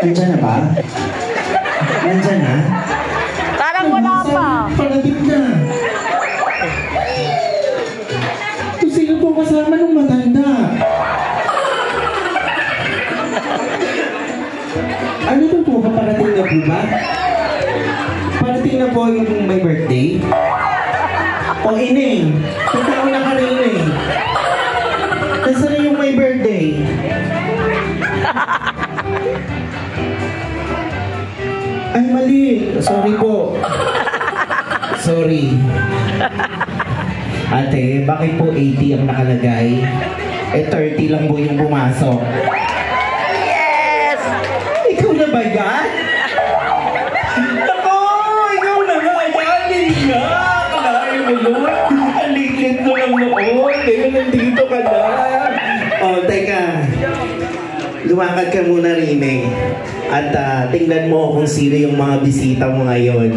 Nandiyan na ba? Nandiyan na? Parang wala pa. Palapit na. Ito sino po kasama ng matanda? Ano ito po? Paparating na po ba? Parating na po yung may birthday? O Ineng, totoo na ka rin eh. Nasaan na yung may birthday? Ay, mali. Sorry po. Sorry. Ate, bakit po 80 ang nakalagay? Eh, 30 lang po yung pumasok. Yes! Ikaw na ba yan? Ako! Ikaw na nga! Alin nga! Kalahin mo yun! Alikit mo lang noon! Ngayon nandito ka na! Oh, teka. Lumakad ka muna rin eh. At tingnan mo kung sino yung mga bisita mo ngayon.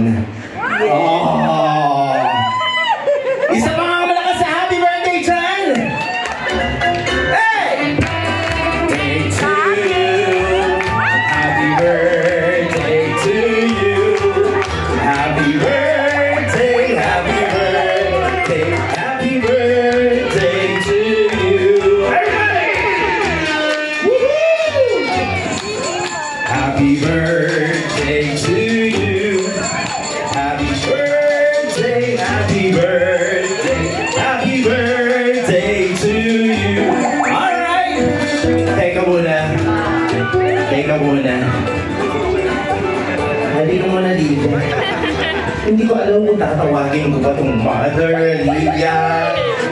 Oh! Isa pa nga malakas sa happy birthday, Chan! Hey! Day to you. Happy birthday to you. Happy birthday, happy birthday, happy birthday to you. Everybody! Woohoo! Happy birthday to you. Happy birthday, happy birthday, happy birthday to you. Alright! Teka muna. Teka muna. Halika muna dito. Hindi ko alam kung tatawagin ko ba itong mother, Lydia.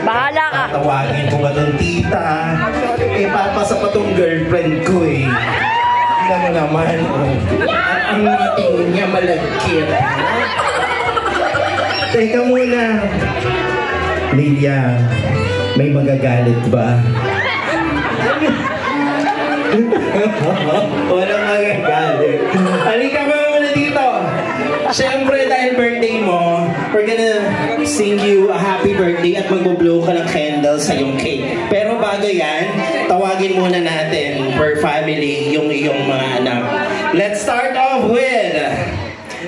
Bahala ka. Tatawagin ko ba itong tita. Eh, papasa pa itong girlfriend ko eh. Tingnan mo naman, oh. Ang mga tingin niya malagkit. Teka muna. Lydia, may magagalit ba? Walang magagalit. Halika ba muna dito? Siyempre, dahil birthday mo, we're gonna sing you a happy birthday at magbo-blow ka ng candles sa iyong cake. Pero bago yan, tawagin muna natin per family yung iyong mga anak. Let's start off with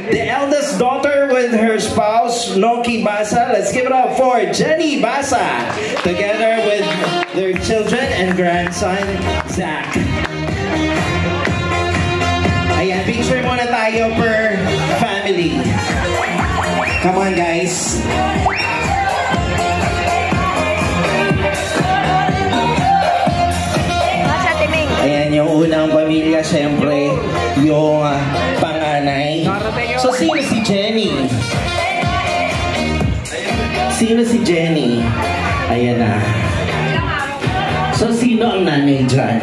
the eldest daughter with her spouse, Noki Basa. Let's give it up for Jenny Basa, together with their children and grandson, Zach. Ayan, picture muna tayo per family. Come on, guys. Ayan, yung unang pamilya, syempre, yung panganay. So, sino si Jenny? Sino si Jenny? Ayan na. So, sino ang nanay dyan?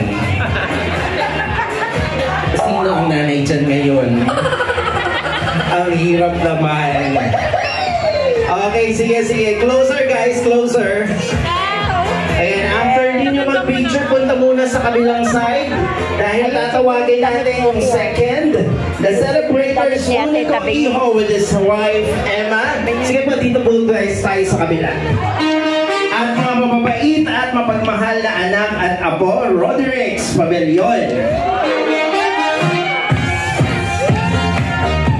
Sino ang nanay dyan ngayon? Ang hirap naman. Okay, sige. Closer, guys. Closer. Ayan, after ninyo mag-picture, punta muna sa kabilang side. Dahil tatawagin natin yung second. The celebrator is Unico Iho with his wife, Emma. Sige po, dito po guys tayo sa kabila. At mga mapapait at mapagmahal na anak at apo, Roderick Pabellon.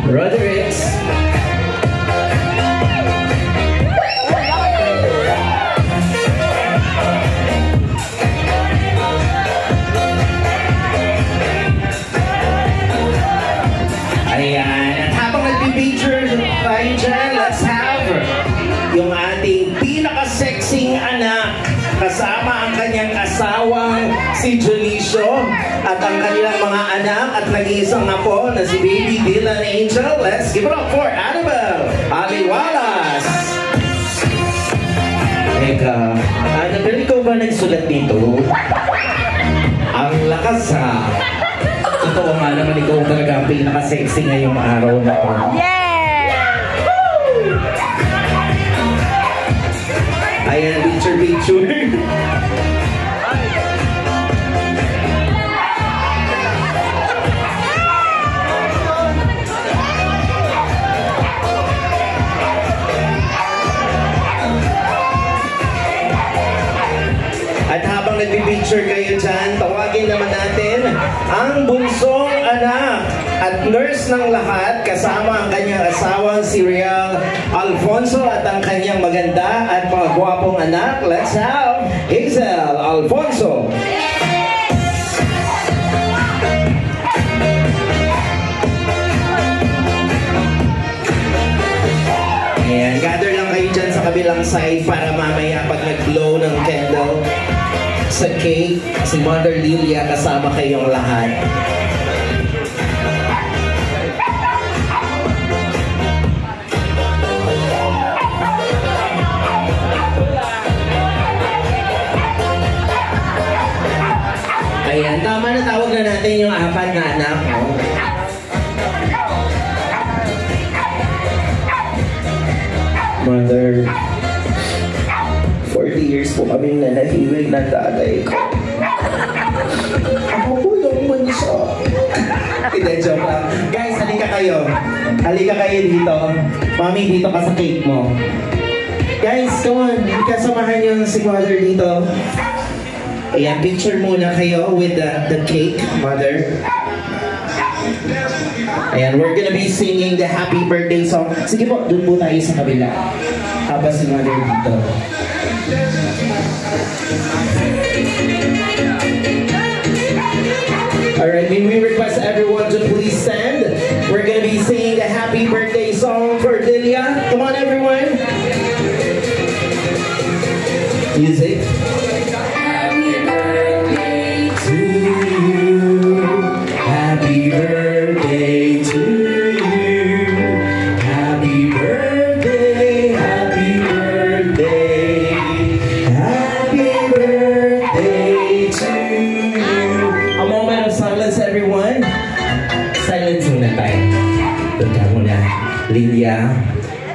Roderick. Ayan. At habang nag-picture tayo dyan, let's have yung ating pinaka-sexing anak kasama ang kanyang asawang si Junicio at ang kanilang mga anak at nag-iisang apo na si Baby Dylan Angel. Let's give it up for Annabelle Aliwalas. Teka, Annabelle, ikaw ba nagsulat dito? Ang lakas ha. Totoo nga naman, ikaw talaga ang pinaka-sexy ngayong araw na ito. Yeah! Ayan, picture. At habang nag-picture kayo dyan, tawagin naman natin ang bunsong anak at nurse ng lahat kasama ang kanyang asawang si Riel Alfonso at ang kanyang maganda at mga gwapong anak. Let's have Hazel Alfonso. Ayan, gather lang kayo dyan sa kabilang side para mamaya pag nag-blow ng candle sa cake, si Mother Lilia kasama kayong lahat. Ayan, tama na, tawag na natin yung apat na anak. Mother, 40 years po kaming nanahimik ng tatay ko. Ako po yung bunso. Hindi, joke lang. Guys, halika kayo. Halika kayo dito. Mami, dito ka sa cake mo. Guys, come on. Kasamahan niyo si Mother dito. Ayan, picture muna kayo with the cake, Mother. Ayan, we're gonna be singing the happy birthday song. Sige po, dun po tayo sa kabila. Habang si Mother dito. Alright, may we request everyone to please stand. We're gonna be singing the happy birthday song for Delia. Come on, everyone. Music. Happy birthday to you. Happy birthday to you. Happy birthday, happy birthday. Happy birthday to you. A moment of silence, everyone. Silence muna tayo. Tanda mo na, Lilia,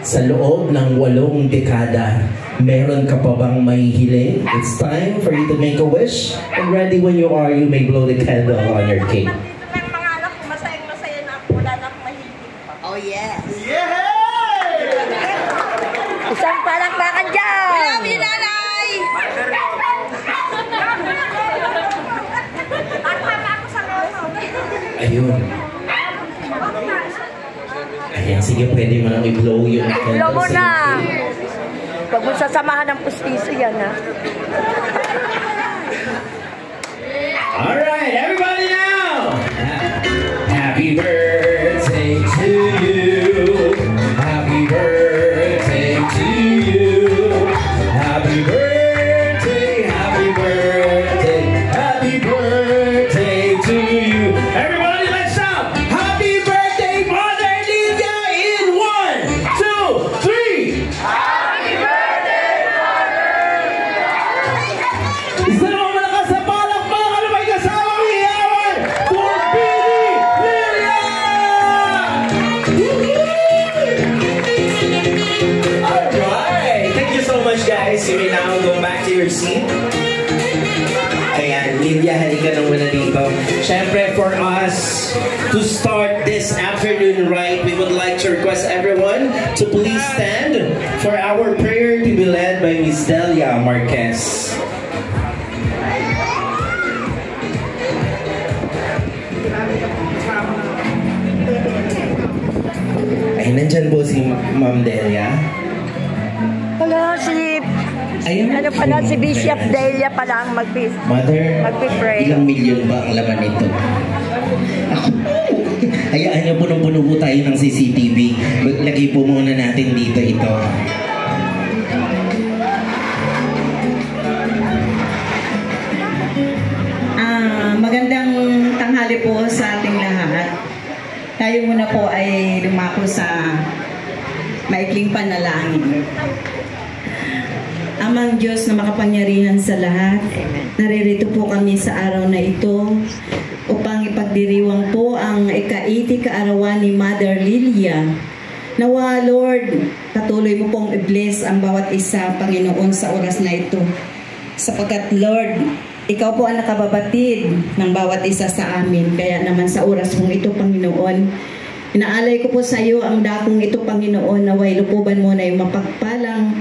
sa loob ng 8 dekada, meron ka pa bang mahihiling? It's time for you to make a wish. And ready when you are, you may blow the candle on your cake. Ang mga anak ko, masayang-masaya na ako. Wala na akong mahilig pa. Oh, yes. Yeah! Isang palakpakan dyan. Love you, nanay! At hama ako sa loto. Ayun. Ayan, sige, pwede mo nang i-blow yung candle. Blow mo na. Huwag mo sasamahan ng pustiso yan, ha? Alright, everybody now! Happy birthday to you. Happy birthday to you. Happy birthday, happy birthday, happy birthday to you. Everybody, let's shout! Happy birthday, Mother Lilia in 1, 2, 3! Isa naman malakas sa palakpakan na may kasamang hiyawan for Billy Lilia! Alright! Thank you so much, guys. You may now go back to your seat. Ayan, Lilia, halika nang muna dito. Siyempre, for us to start this afternoon right, we would like to request everyone to please stand for our prayer to be led by Miss Delia Marquez. Ay, nandyan po si Ma'am Delia. Wala, si... Ayun. Ano pala, si Bishop Delia pala ang Mother, magpipray. ilang milyon ba ang laman nito? Ako, hayaan niyo, punong-puno po tayo ng CCTV. Lagay po muna natin dito ito. Magandang tanghali po sa ating lahat. Tayo muna po ay dumako sa maikling panalangin. Amang Diyos na makapangyarihan sa lahat, naririto po kami sa araw na ito upang ipagdiriwang po ang ika-80 kaarawan ni Mother Lilia. Nawa, Lord, patuloy mo pong i-bless ang bawat isa, Panginoon, sa oras na ito. Sapagkat, Lord, ikaw po ang nakababatid ng bawat isa sa amin. Kaya naman sa oras mong ito, Panginoon, inaalay ko po sa iyo ang dakong ito, Panginoon, naway lupuban mo na yung mapagpalang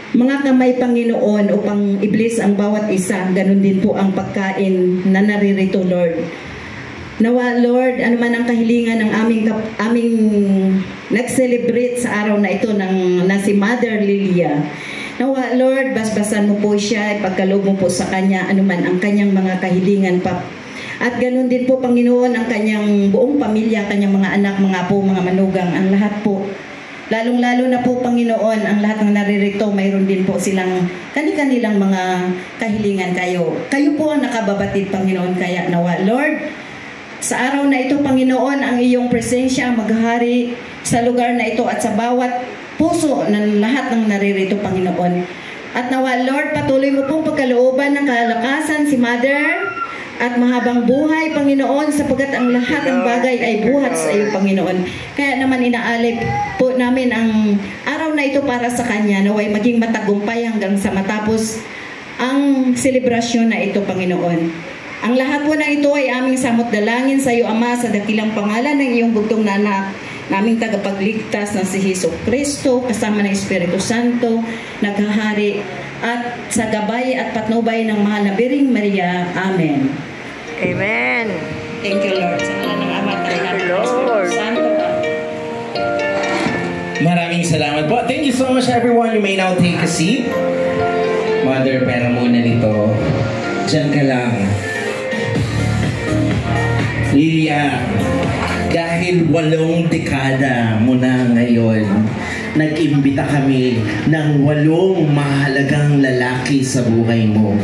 mga kamay, Panginoon, upang i-bless ang bawat isa. Ganun din po ang pagkain na naririto, Lord. Nawa, Lord, ano man ang kahilingan ng aming nag-celebrate sa araw na ito na si Mother Lilia. Nawa, Lord, basbasan mo po siya, ipagkaloob mo po sa kanya, ano man ang kanyang mga kahilingan pa. At ganun din po, Panginoon, ang kanyang buong pamilya, kanyang mga anak, mga apo, mga manugang, ang lahat po. Lalong-lalo na po, Panginoon, ang lahat ng naririto, mayroon din po silang kanilang mga kahilingan kayo. Kayo po ang nakababatid, Panginoon, kaya nawa, Lord, sa araw na ito, Panginoon, ang iyong presensya maghahari sa lugar na ito at sa bawat puso ng lahat ng naririto, Panginoon. At nawa, Lord, patuloy mo pong pagkalooban ng kalakasan si Mother at mahabang buhay, Panginoon, sapagkat ang lahat ng bagay ay buhat sa iyo, Panginoon. Kaya naman inaalay po namin ang araw na ito para sa Kanya, naway maging matagumpay hanggang sa matapos ang selebrasyon na ito, Panginoon. Ang lahat po na ito ay aming samot dalangin sa iyo, Ama, sa dakilang pangalan ng iyong bugtong na anak, naming tagapagligtas na si Hesus Kristo, kasama ng Espiritu Santo, naghahari at sa gabay at patnubay ng mahal na Biring Maria. Amen. Amen. Thank you, Lord. Sa ngalan ng Ama, Thank you, Lord. Santo. Maraming salamat po. Thank you so much, everyone. You may now take a seat. Mother, pera muna nito. Diyan ka lang. Lilia, dahil 8 dekada muna ngayon, nag-imbita kami ng 8 mahalagang lalaki sa buhay mo.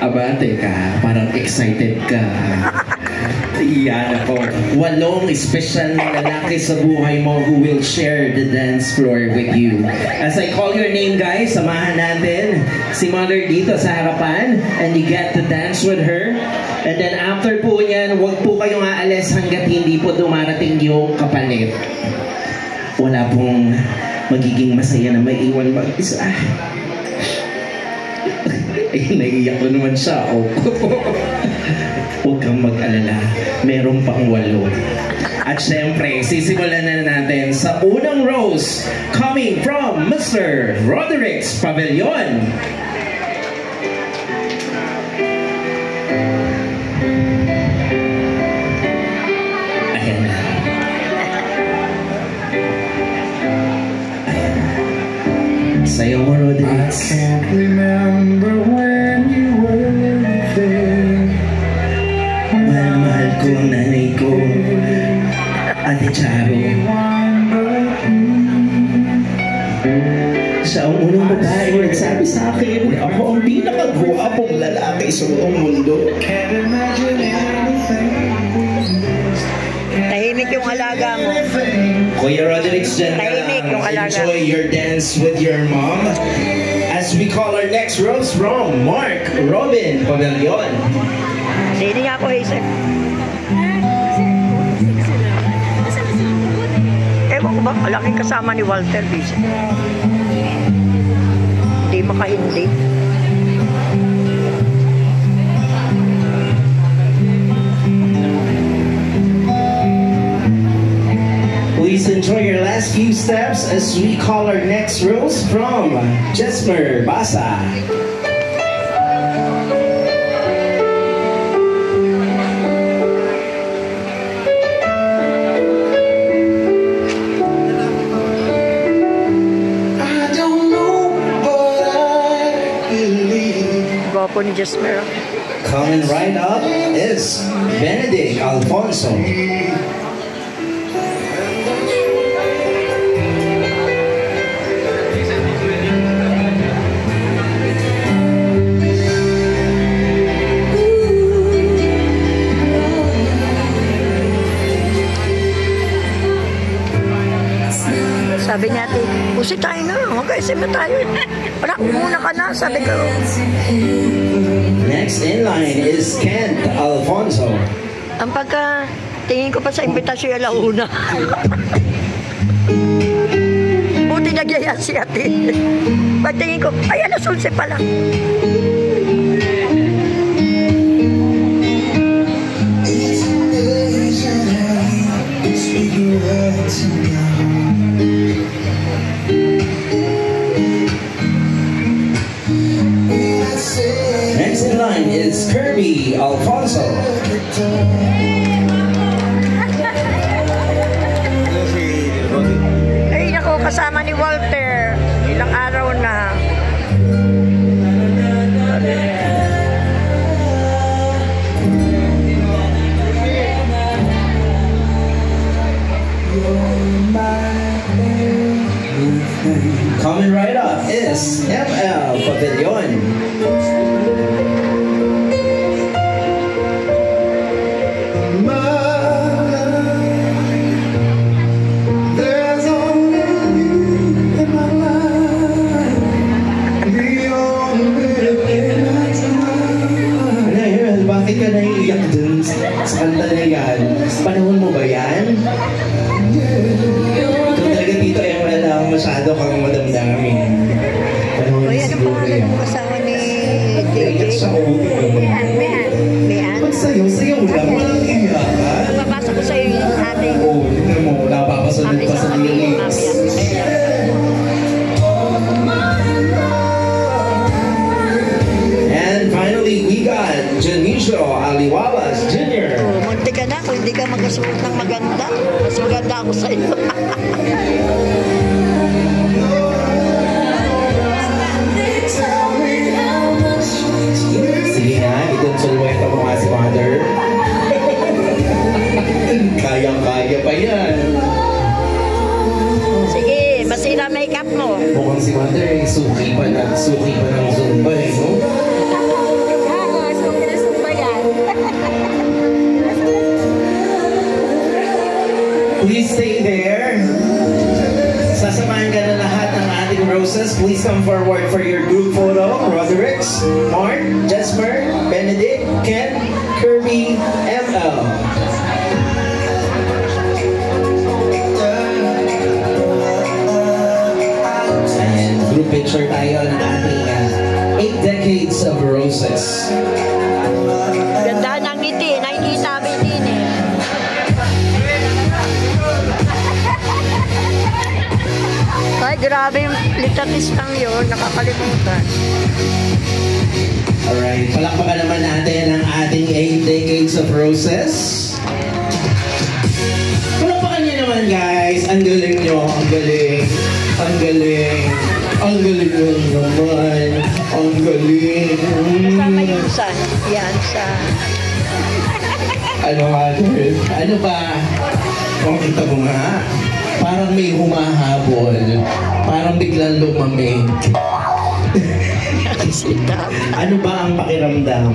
Aba, teka, parang excited ka. Iyan ako. 8 espesyal na lalaki sa buhay mo who will share the dance floor with you. As I call your name, guys, samahan natin si Mother dito sa harapan and you get to dance with her. And then after po yan, huwag po kayong aalis hanggat hindi po dumarating yung kapalit. Wala pong magiging masaya na may iwan mag-isa. Eh, naiiyak ko naman siya. Oh. Huwag kang mag-alala. Meron pang 8. At syempre, sisimulan na natin sa unang rose coming from Mr. Roderick's Pavilion. Ayan na. Ayan na. Sayo mo, Roderick. I can't remember when you were there. Mahal ko ang nanay ko, Ate Charo. Siya ang unang babae na nagsabi sa akin, ako ang pinakagwapong lalaki sa buong mundo. Can't imagine anything. Tahimik yung alaga mo. Kuya Roderick, dyan ka Tahimik yung lang. alaga. Enjoy your dance with your mom. As we call our next rose from Mark Robin Pavilion. Hindi nga ako, Hazel. Ewan ko ba, malaking kasama ni Walter Bise. Hindi makahindi. Please enjoy your last few steps as we call our next rose from Jesmer Basa. Gwapo ni Jesmer. Coming right up is Benedict Alfonso. Sabi niya, pusi tayo na, mag-SM na tayo. Wala, muna ka na, sabi ko. Next in line is Kent Alfonso. Ang pagka, tingin ko pa sa imbitasyon yung alauna. Buti nagyaya si ate. Pagtingin ko, ay alas 11 pala. Next in 9 is Kirby Alfonso. Ay, naku, kasama ni Walter. Ilang araw na. Coming right up is ML Pavilion. There's only you in my life. The only thing that's mine. Ano yun? Bakit ka naiiyak dun sa kanta na yan? Panahon mo ba yan? Ito talaga dito ML lang masyado kang madamdamin. Panahon Uy, na ano siguro pangalan yan. mo kasama ni Naiiyak JJ? sa ulo. Mean. Ba't sayo-sayo lang? Walang iyakan. Mababasa ko sa'yo yung ating Oo, tignan mo. Napapasunod pa sa lyrics. And finally, we got Janicio Aliwalas Jr. Munti ka na kung hindi ka magkasuot ng maganda. Mas maganda ako sa iyo. Sige nga, itong sulweta mo nga si Mother. Kayang-kaya pa yan. Sige, masira makeup mo. Mukhang si Mother ay suki pa ng Zumba eh, no? Please stay there. Sasamahan ka na lahat ng ating roses. Please come forward for your group photo. Roderick, Mark, Jesper, Benedict, Ken, Kirby, ML. And group picture tayo ng ating 8 decades of roses. Ganda ng ngiti. Nakikita mo din eh. Ay, grabe yung litatistang yun. Nakakalimutan. Alright, palakpakan naman natin ang ating 8 decades of roses. Palakpakan niyo naman guys. Ang galing nyo. Ang galing. Ang galing. Ang galing nyo naman. Ang galing. Kasama yung son. Yan, sa... Ano nga Lord? Ano ba? Kung kita mo nga, parang may humahabol. Parang biglang lumamig. Ano ba ang pakiramdam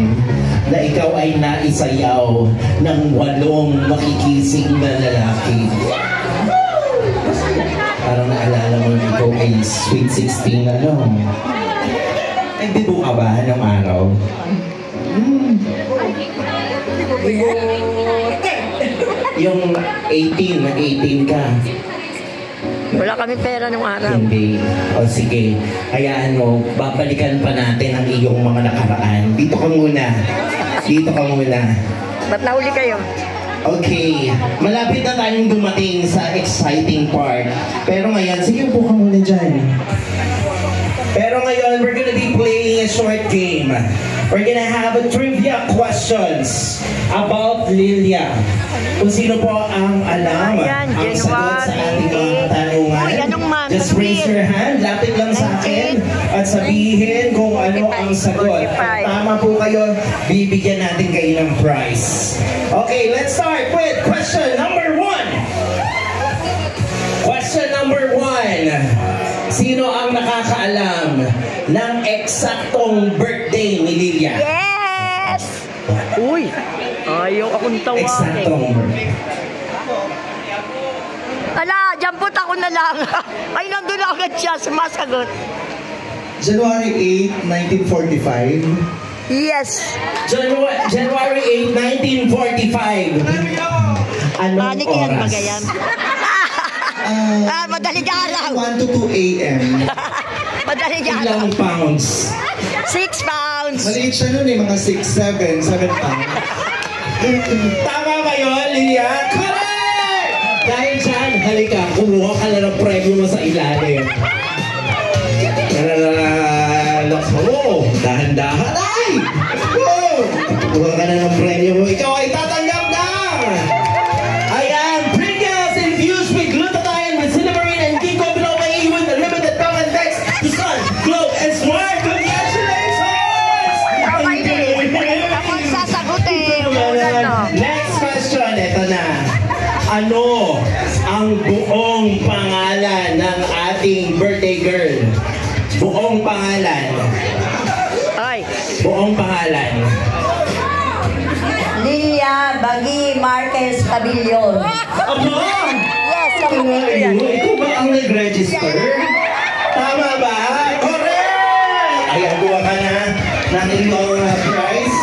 na ikaw ay naisayaw ng 8 makikisig na lalaki? Parang naalala mo ikaw ay sweet 16 ano? Nagdibo ka ba ng araw? Yung 18 na 18 ka. Wala kami pera nung araw. Hindi. O sige, hayaan mo, babalikan pa natin ang iyong mga nakaraan. Dito ka muna. Dito ka muna. Ba't nahuli kayo? Okay, malapit na tayong dumating sa exciting part. Pero ngayon, sige po ka muna dyan. Pero ngayon, we're gonna be playing a short game. We're gonna have a trivia questions about Lilia. Kung sino po ang alam Ayan, ang sagot sa ating mga katanungan, Uy, anong month? just raise your hand, lapit lang sa akin, at sabihin kung ano ang sagot. Kung tama po kayo, bibigyan natin kayo ng prize. Okay, let's start with question number 1. Question number 1. Sino ang nakakaalam ng eksaktong birthday ni Lilia? Yes! Uy! Ayaw akong tawagin. Eksaktong birthday. Ala, jampot ako na lang. Ay, nandun agad siya, sumasagot. January 8, 1945. Yes! January 8, 1945. Anong Balik yan, oras? magayan. Madaling araw. 1 to 2 a.m. Madaling araw. Ilang pounds? 6 pounds. Maliit siya nun eh, mga 6, 7 pounds. Tama ba yun, Lilia? Correct! Dahil dyan, halika, kumuha ka na ng premyo mo sa ilalim. Lakas mo, dahan-dahan. Ay! Buong pangalan. Lilia Bagi Marquez Pavilion. Aba! Yes, kapatid ko yan. Ikaw ba ang nag-register? Tama ba? Correct! Ayan, kuha ka na ng iyong prize.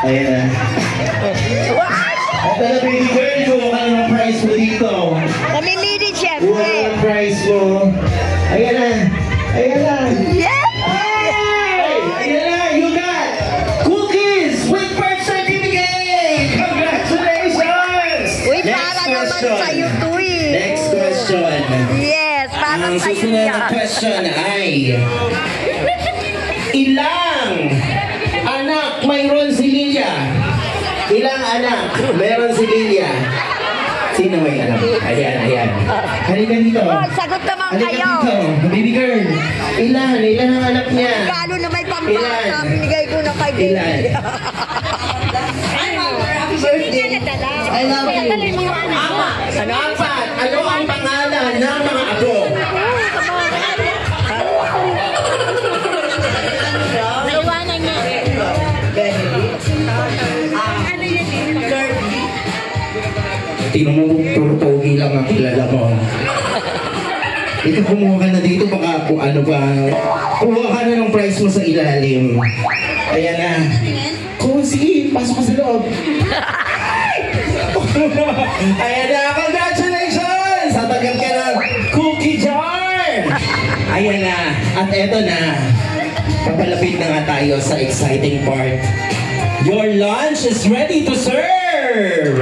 Ayan na. At na, baby girl, kuha ka na ng prize mo dito. Namimili, Kuha syempre. ka ng prize mo. Ayan na. Ayan na. Yes! Hey! Ayan na, you got cookies with birth certificate! Congratulations! Uy, para naman sa'yo to eh. Next question. Yes, para Ang sa'yo susunod na yan. question ay, ilang anak mayroon si Lilia? Ilang anak mayroon si Lilia? Sino may alam? Ayan, ayan. Halika dito. Oh, sagot naman Halika kayo. dito. Baby girl, ilan ang anak niya? Regalo na may Ilan? pambata. Binigay ko na kay Ilan? Baby. Happy birthday. I love you. Apat. Ano ang pangalan ng mga apo? Nawanan niya. Tingnan mo, puro pogi lang ang kilala mo. Ikaw kumuha ka na dito, baka kung ano ba. Kuha ka na ng prize mo sa ilalim. Ayan na. Kung sige, pasok ka sa loob. Ayan na, congratulations! Tatagap ka ng cookie jar! Ayan na, at eto na. Papalapit na nga tayo sa exciting part. Your lunch is ready to serve!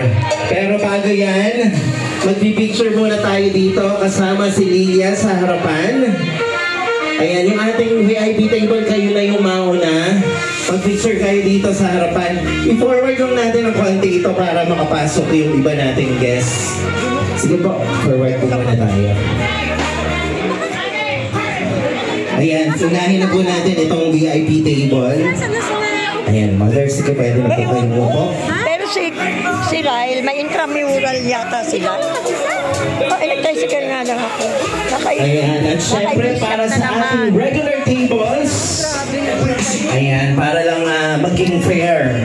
Pero bago yan, magpipicture muna tayo dito kasama si Lilia sa harapan. Ayan, yung ating VIP table, kayo na yung mauna. Mag-picture kayo dito sa harapan. I-forward lang natin ng konti ito para makapasok yung iba nating guests. Sige po, forward po muna tayo. Ayan, sunahin na po natin itong VIP table. Ayan, mother, sige, pwede na po kayo po. Pero si Rael, may intramural yata sila. Nag-tricycle nga lang ako. Ayan, at syempre para sa ating regular tables, ayan, para lang maging fair.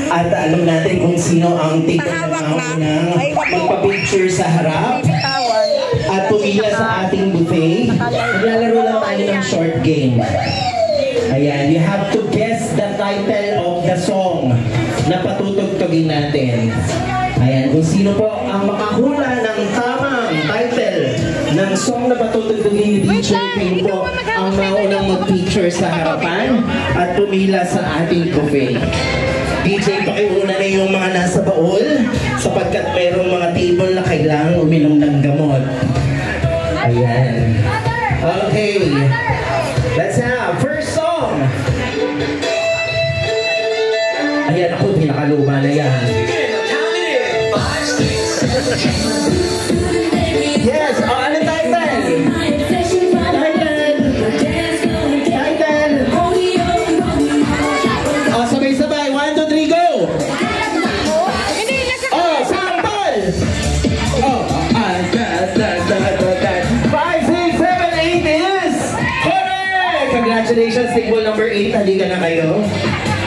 At alam natin kung sino ang table na magpa-picture sa harap at pumila sa ating buffet. Maglalaro lang tayo ng short game. Ayan, you have to guess the title of the song na patutugtugin natin. Ayan, kung sino po ang makahula ng tamang title ng song na patutugtugin ni DJ Queen po ang maunang mag-feature sa harapan at pumila sa ating buffet. DJ, pakiuna na yung mga nasa baul sapagkat mayroong mga table na kailangang uminom ng gamot. Ayan. Okay. Let's have first song. Ayan ako, pinakaluma na yan. Yes, ano title? Sabay-sabay, 1, 2, 3, go! Oh, sample! Oh, 5, 6, 7, 8 is correct! Congratulations, table number 8, halika na kayo.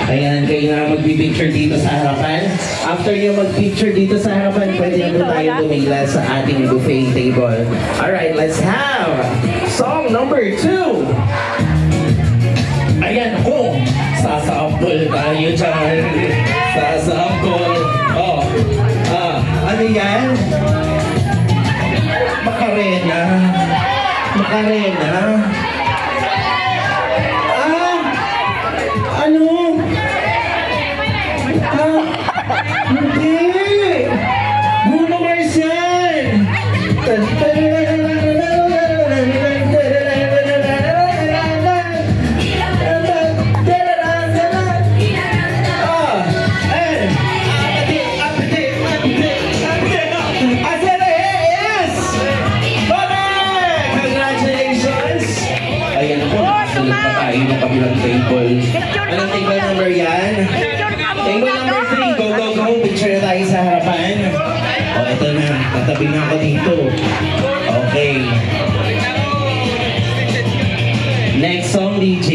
Ayan, kayo na mag-picture dito sa harapan. After nyo mag-picture dito sa harapan, pwede na po tayo tumila sa ating buffet table. Alright, let's have song number 2. Ayan, ako. Sasampol tayo dyan. Sasampol. Oh. Ano yan? Macarena. Macarena. Ano? Hindi! Bruno Mars yan! Ayan po, nakasunod pa tayo ng kabilang table. Anong table number yan? Table number 3, go, go, go. Picture na tayo sa harapan. O, ito na. Tatabi na ako dito. Okay. Next song, DJ.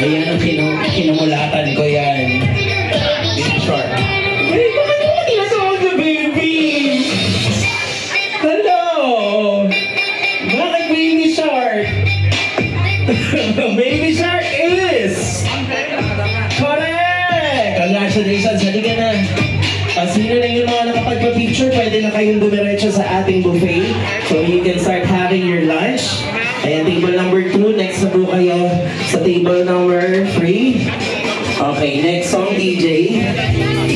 Ayan ang kinumulatan ko yan. Baby Shark. Hey, bakit mo tinatawag na baby? Hello! Bakit Baby Shark? Baby Shark is... Correct! Congratulations! Halika na. Sino lang yung mga nakapagpa-picture, pwede na kayong dumiretso sa ating buffet. So you can start having your lunch. Ayan, table number 2. Next na po kayo sa table number 3. Okay, next song, DJ.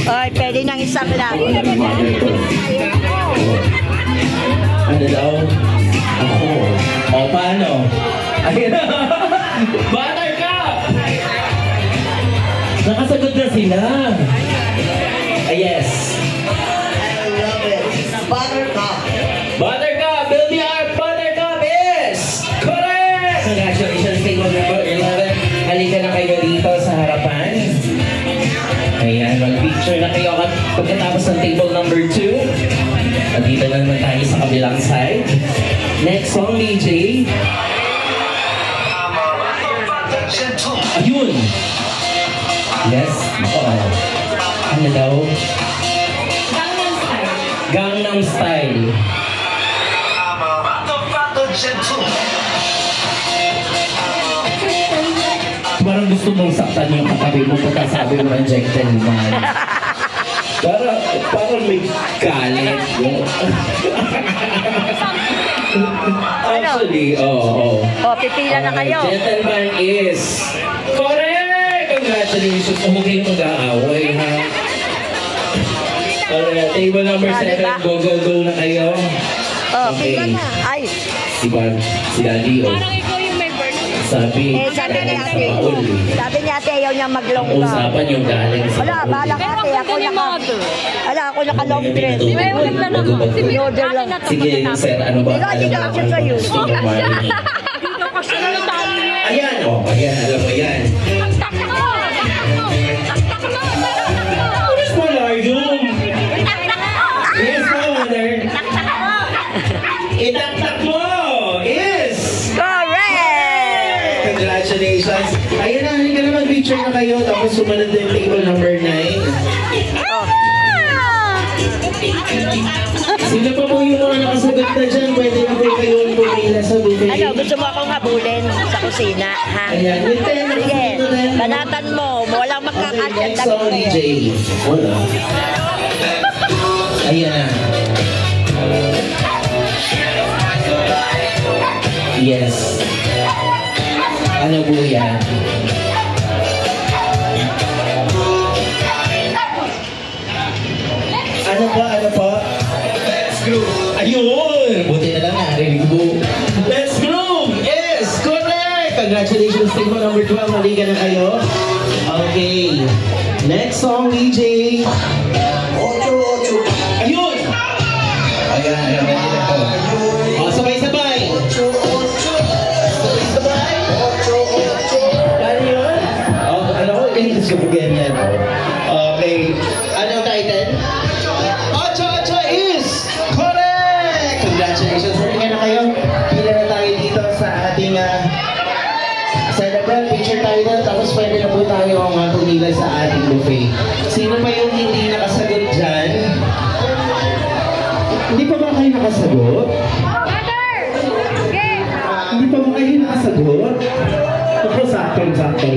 Ay, pwede nang isang lang. Ano daw? Ako. O, paano? Ayun na. Buttercup! Nakasagot na sila. Yes. I love it. Buttercup. Buttercup! Build the art! Buttercup is correct! Congratulations, table number 11. Halika na kayo dito sa harapan. Ayan, mag-picture na kayo pagkatapos ng table number 2. At dito na naman tayo sa kabilang side. Next song, DJ. Ayun! Yes? Oo. Ano daw? Gangnam Style. Parang gusto mong saktan yung katabi mo pagkasabi mo ng gentleman. Parang may galit. Actually, oo. O, pipila na kayo. Gentleman is correct! Congratulations. Huwag kayong mag-aaway, ha? Alright, table number 7. Go, go, go na kayo. Oh, pila na. Ay. Si Daddy, oh. Parang ikaw yung may birthday. Sabi ni ate ayaw niya mag-long ang gown. usapan yung galing sa Wala, bala ka ate. Ako naka-long dress. Order lang. Sige, sir, ano ba? Dito kasi sa'yo. Gusto mo marinig. Dito kasi na tayo. Ayan, oh, ayan, alam mo yan. Taktak mo! Taktak mo! Pulis mo, Lardum! Yes, mo, mother. Itaktak mo! Is! Correct! Congratulations! Ayun na, hindi ka na mag-picture na kayo, tapos sumunod na yung table number 9. Sino pa po yung mga nakasagot na dyan? Pwede na po kayong pumila sa buffet. Ano, gusto mo akong habulin sa kusina, ha? Ayan, with 10 Sige, dito din. banatan mo. Walang Okay, magkakasya. next song, DJ. Wala. Ayan na. Yes. Ano po yan? Ano po? Ano po? Let's groove. Ayun! Buti na lang narinig mo. Let's groove! Yes! Correct! Congratulations, table number 12. Halika na kayo. Okay. Next song, DJ. Ayun! Ayan, ayan, ayan na to. O, sabay-sabay. Sabay-sabay. Ano yun? Oh, ano ko? Gusto ko ganyan. Okay. Ano title? Ocho is correct! Congratulations. Halika na kayo. Pila na tayo dito sa ating celebrant. Picture tayo na. Tapos pwede na po tayo ang tumila sa ating buffet. Sino pa yung hindi nakasagot dyan? Hindi pa ba kayo nakasagot? Hindi pa ba kayo nakasagot? Ako, sakto.